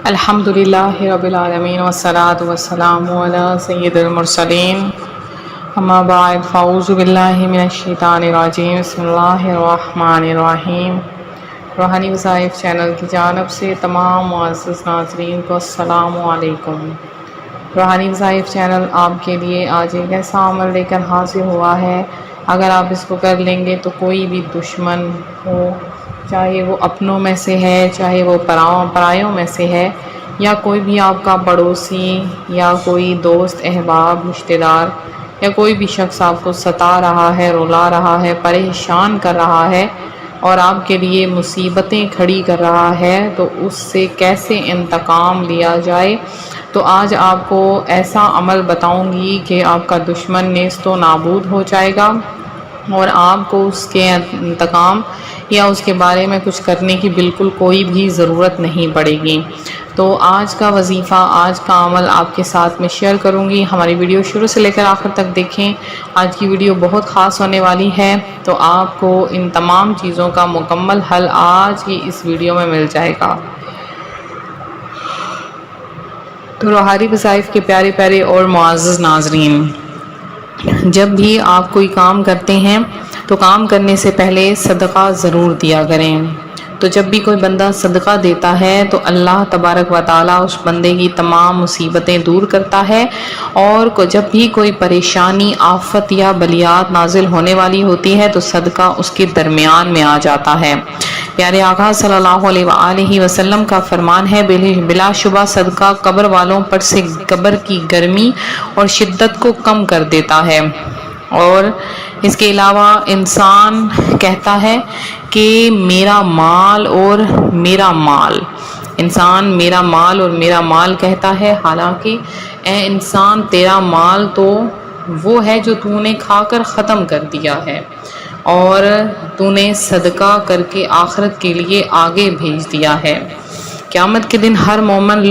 الحمدللہ رب العالمین والصلاة والسلام علی سید المرسلین اما بعد فاعوذ باللہ من الشیطان الرجیم بسم اللہ الرحمن الرحیم۔ روحانی وظائف چینل کی جانب سے تمام معزز ناظرین کو السلام علیکم۔ روحانی وظائف چینل آپ کے لیے آج ایک ایسا عمل لے کر حاضر ہوا ہے، اگر آپ اس کو کر لیں گے تو کوئی بھی دشمن ہو، چاہے وہ اپنوں میں سے ہے، چاہے وہ پرایوں میں سے ہے، یا کوئی بھی آپ کا پڑوسی یا کوئی دوست احباب رشتہ دار یا کوئی بھی شخص آپ کو ستا رہا ہے، رلا رہا ہے، پریشان کر رہا ہے اور آپ کے لیے مصیبتیں کھڑی کر رہا ہے، تو اس سے کیسے انتقام لیا جائے، تو آج آپ کو ایسا عمل بتاؤں گی کہ آپ کا دشمن نیست و نابود ہو جائے گا اور آپ کو اس کے انتقام یا اس کے بارے میں کچھ کرنے کی بالکل کوئی بھی ضرورت نہیں پڑے گی۔ تو آج کا وظیفہ، آج کا عمل آپ کے ساتھ میں شیئر کروں گی۔ ہماری ویڈیو شروع سے لے کر آخر تک دیکھیں، آج کی ویڈیو بہت خاص ہونے والی ہے، تو آپ کو ان تمام چیزوں کا مکمل حل آج ہی اس ویڈیو میں مل جائے گا۔ تو روحانی وظائف کے پیارے پیارے اور معزز ناظرین، جب بھی آپ کوئی کام کرتے ہیں تو کام کرنے سے پہلے صدقہ ضرور دیا کریں۔ تو جب بھی کوئی بندہ صدقہ دیتا ہے تو اللہ تبارک و تعالیٰ اس بندے کی تمام مصیبتیں دور کرتا ہے، اور جب بھی کوئی پریشانی، آفت یا بلیات نازل ہونے والی ہوتی ہے تو صدقہ اس کے درمیان میں آ جاتا ہے۔ پیارے آقا صلی اللہ علیہ وآلہ وسلم کا فرمان ہے، بلا شبہ صدقہ قبر والوں پر سے قبر کی گرمی اور شدت کو کم کر دیتا ہے۔ اور اس کے علاوہ انسان کہتا ہے کہ میرا مال اور میرا مال، انسان میرا مال اور میرا مال کہتا ہے، حالانکہ اے انسان تیرا مال تو وہ ہے جو تو نے کھا کر ختم کر دیا ہے اور تو نے صدقہ کر کے آخرت کے لیے آگے بھیج دیا ہے۔ قیامت کے دن ہر مومن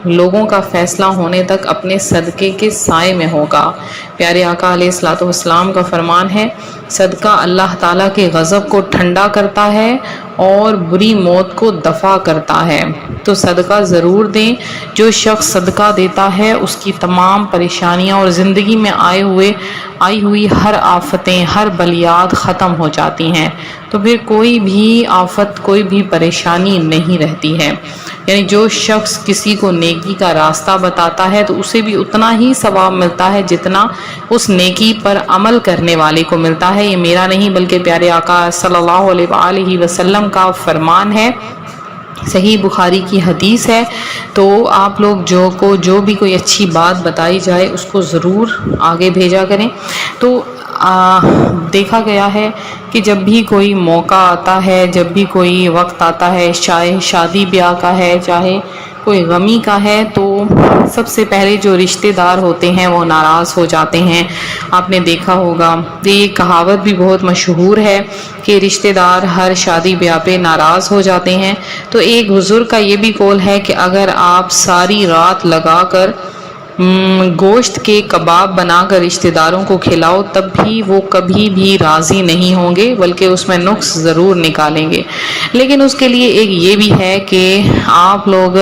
لوگوں کا فیصلہ ہونے تک اپنے صدقے کے سائے میں ہوگا۔ پیارے آقا علیہ الصلوۃ والسلام کا فرمان ہے، صدقہ اللہ تعالیٰ کے غضب کو ٹھنڈا کرتا ہے اور بری موت کو دفع کرتا ہے۔ تو صدقہ ضرور دیں۔ جو شخص صدقہ دیتا ہے اس کی تمام پریشانیاں اور زندگی میں آئی ہوئی ہر آفتیں، ہر بلیات ختم ہو جاتی ہیں، تو پھر کوئی بھی آفت، کوئی بھی پریشانی نہیں رہتی ہے۔ یعنی جو شخص کسی کو نیکی کا راستہ بتاتا ہے تو اسے بھی اتنا ہی ثواب ملتا ہے جتنا اس نیکی پر عمل کرنے والے کو ملتا ہے۔ یہ میرا نہیں بلکہ پیارے آقا صلی اللہ علیہ وآلہ وسلم کا فرمان ہے، صحیح بخاری کی حدیث ہے۔ تو آپ لوگ جو بھی کوئی اچھی بات بتائی جائے اس کو ضرور آگے بھیجا کریں۔ تو دیکھا گیا ہے کہ جب بھی کوئی موقع آتا ہے، جب بھی کوئی وقت آتا ہے، چاہے شادی بیاہ کا ہے، چاہے کوئی غمی کا ہے، تو سب سے پہلے جو رشتہ دار ہوتے ہیں وہ ناراض ہو جاتے ہیں۔ آپ نے دیکھا ہوگا، یہ کہاوت بھی بہت مشہور ہے کہ رشتہ دار ہر شادی بیاہ پہ ناراض ہو جاتے ہیں۔ تو ایک بزرگ کا یہ بھی قول ہے کہ اگر آپ ساری رات لگا کر گوشت کے کباب بنا کر رشتہ داروں کو کھلاؤ تب بھی وہ کبھی بھی راضی نہیں ہوں گے، بلکہ اس میں نقص ضرور نکالیں گے۔ لیکن اس کے لیے ایک یہ بھی ہے کہ آپ لوگ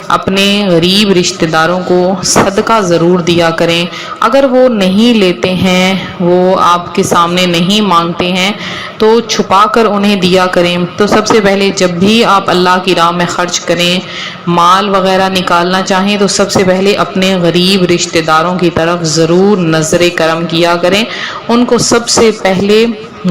اپنے غریب رشتہ داروں کو صدقہ ضرور دیا کریں۔ اگر وہ نہیں لیتے ہیں، وہ آپ کے سامنے نہیں مانگتے ہیں، تو چھپا کر انہیں دیا کریں۔ تو سب سے پہلے جب بھی آپ اللہ کی راہ میں خرچ کریں، مال وغیرہ نکالنا چاہیں، تو سب سے پہلے اپنے غریب رشتہ داروں کی طرف ضرور نظر کرم کیا کریں، ان کو سب سے پہلے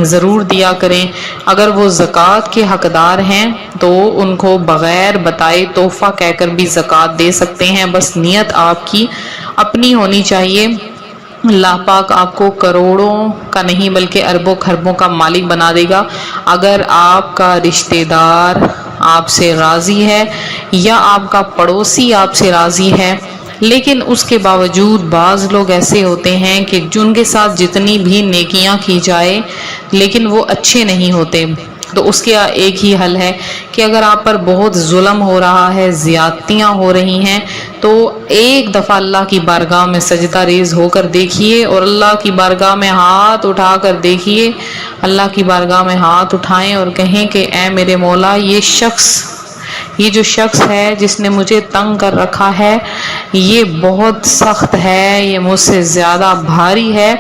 ضرور دیا کریں۔ اگر وہ زکوٰۃ کے حقدار ہیں تو ان کو بغیر بتائے تحفہ کہہ کر بھی زکوٰۃ دے سکتے ہیں، بس نیت آپ کی اپنی ہونی چاہیے۔ اللہ پاک آپ کو کروڑوں کا نہیں بلکہ اربوں خربوں کا مالک بنا دے گا اگر آپ کا رشتہ دار آپ سے راضی ہے یا آپ کا پڑوسی آپ سے راضی ہے۔ لیکن اس کے باوجود بعض لوگ ایسے ہوتے ہیں کہ جن کے ساتھ جتنی بھی نیکیاں کی جائے لیکن وہ اچھے نہیں ہوتے۔ تو اس کا ایک ہی حل ہے کہ اگر آپ پر بہت ظلم ہو رہا ہے، زیادتیاں ہو رہی ہیں، تو ایک دفعہ اللہ کی بارگاہ میں سجدہ ریز ہو کر دیکھیے اور اللہ کی بارگاہ میں ہاتھ اٹھا کر دیکھیے، اللہ کی بارگاہ میں ہاتھ اٹھائیں اور کہیں کہ اے میرے مولا، یہ شخص یہ جو شخص ہے جس نے مجھے تنگ کر رکھا ہے یہ بہت سخت ہے، یہ مجھ سے زیادہ بھاری ہے،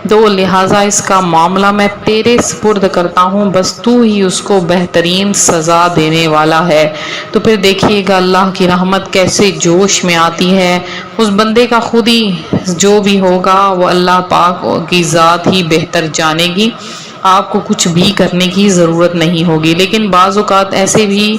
تو لہٰذا اس کا معاملہ میں تیرے سپرد کرتا ہوں، بس تو ہی اس کو بہترین سزا دینے والا ہے۔ تو پھر دیکھیے گا اللہ کی رحمت کیسے جوش میں آتی ہے، اس بندے کا خود ہی جو بھی ہوگا وہ اللہ پاک کی ذات ہی بہتر جانے گی، آپ کو کچھ بھی کرنے کی ضرورت نہیں ہوگی۔ لیکن بعض اوقات ایسے بھی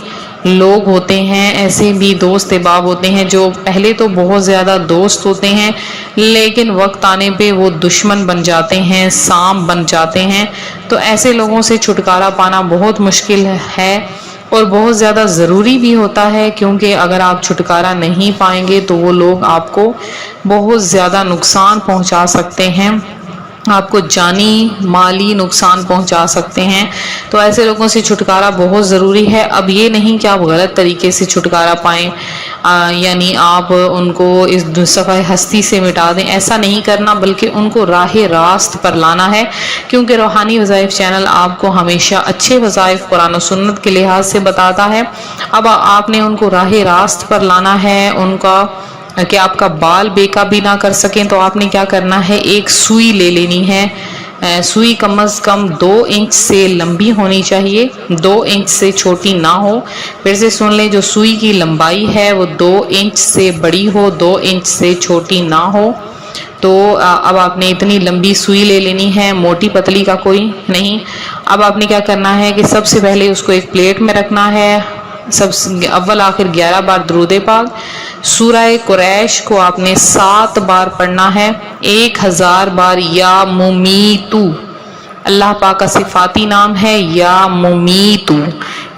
لوگ ہوتے ہیں، ایسے بھی دوست احباب ہوتے ہیں جو پہلے تو بہت زیادہ دوست ہوتے ہیں لیکن وقت آنے پہ وہ دشمن بن جاتے ہیں، سام بن جاتے ہیں۔ تو ایسے لوگوں سے چھٹکارا پانا بہت مشکل ہے اور بہت زیادہ ضروری بھی ہوتا ہے، کیونکہ اگر آپ چھٹکارا نہیں پائیں گے تو وہ لوگ آپ کو بہت زیادہ نقصان پہنچا سکتے ہیں، آپ کو جانی مالی نقصان پہنچا سکتے ہیں۔ تو ایسے لوگوں سے چھٹکارا بہت ضروری ہے۔ اب یہ نہیں کہ آپ غلط طریقے سے چھٹکارا پائیں، یعنی آپ ان کو اس صفحہ ہستی سے مٹا دیں، ایسا نہیں کرنا، بلکہ ان کو راہ راست پر لانا ہے، کیونکہ روحانی وظائف چینل آپ کو ہمیشہ اچھے وظائف قرآن و سنت کے لحاظ سے بتاتا ہے۔ اب آپ نے ان کو راہ راست پر لانا ہے، ان کا کہ آپ کا بال بیکا بھی نہ کر سکیں، تو آپ نے کیا کرنا ہے، ایک سوئی لے لینی ہے، سوئی کم از کم 2 انچ سے لمبی ہونی چاہیے، 2 انچ سے چھوٹی نہ ہو۔ پھر سے سن لیں، جو سوئی کی لمبائی ہے وہ 2 انچ سے بڑی ہو، 2 انچ سے چھوٹی نہ ہو۔ تو اب آپ نے اتنی لمبی سوئی لے لینی ہے، موٹی پتلی کا کوئی نہیں۔ اب آپ نے کیا کرنا ہے کہ سب سے پہلے اس کو ایک پلیٹ میں رکھنا ہے، اول آخر 11 بار درود پاک، سورہ قریش کو آپ نے 7 بار پڑھنا ہے، 1000 بار یا ممیتو، اللہ پاک کا صفاتی نام ہے یا ممیتو،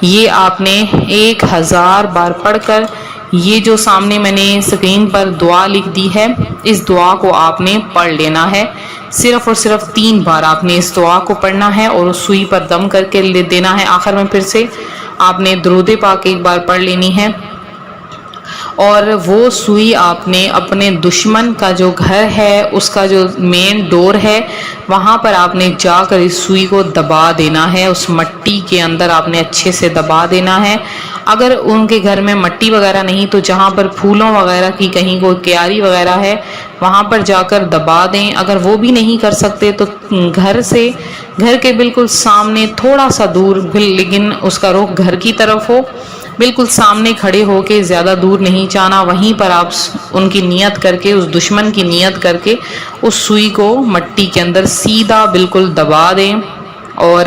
یہ آپ نے 1000 بار پڑھ کر یہ جو سامنے میں نے اسکرین پر دعا لکھ دی ہے اس دعا کو آپ نے پڑھ لینا ہے۔ صرف اور صرف 3 بار آپ نے اس دعا کو پڑھنا ہے اور اس سوئی پر دم کر کے لے دینا ہے۔ آخر میں پھر سے آپ نے درود پاک 1 بار پڑھ لینی ہے، اور وہ سوئی آپ نے اپنے دشمن کا جو گھر ہے اس کا جو مین ڈور ہے وہاں پر آپ نے جا کر اس سوئی کو دبا دینا ہے، اس مٹی کے اندر آپ نے اچھے سے دبا دینا ہے۔ اگر ان کے گھر میں مٹی وغیرہ نہیں تو جہاں پر پھولوں وغیرہ کی کہیں کوئی کیاری وغیرہ ہے وہاں پر جا کر دبا دیں۔ اگر وہ بھی نہیں کر سکتے تو گھر کے بالکل سامنے تھوڑا سا دور، لیکن اس کا رخ گھر کی طرف ہو، بالکل سامنے کھڑے ہو کے، زیادہ دور نہیں جانا، وہیں پر آپ ان کی نیت کر کے، اس دشمن کی نیت کر کے اس سوئی کو مٹی کے اندر سیدھا بالکل دبا دیں، اور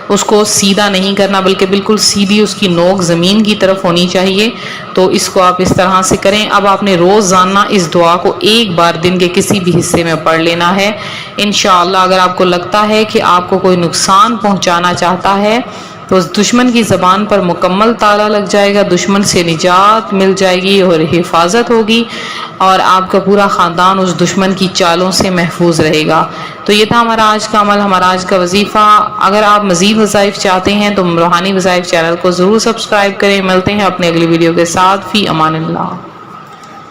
اس کو سیدھا نہیں کرنا بلکہ بالکل سیدھی اس کی نوک زمین کی طرف ہونی چاہیے۔ تو اس کو آپ اس طرح سے کریں۔ اب آپ نے روزانہ اس دعا کو 1 بار دن کے کسی بھی حصے میں پڑھ لینا ہے۔ انشاءاللہ اگر آپ کو لگتا ہے کہ آپ کو کوئی نقصان پہنچانا چاہتا ہے تو اس دشمن کی زبان پر مکمل تالا لگ جائے گا، دشمن سے نجات مل جائے گی اور حفاظت ہوگی، اور آپ کا پورا خاندان اس دشمن کی چالوں سے محفوظ رہے گا۔ تو یہ تھا ہمارا آج کا عمل، ہمارا آج کا وظیفہ۔ اگر آپ مزید وظائف چاہتے ہیں تو روحانی وظائف چینل کو ضرور سبسکرائب کریں۔ ملتے ہیں اپنے اگلی ویڈیو کے ساتھ، فی امان اللہ۔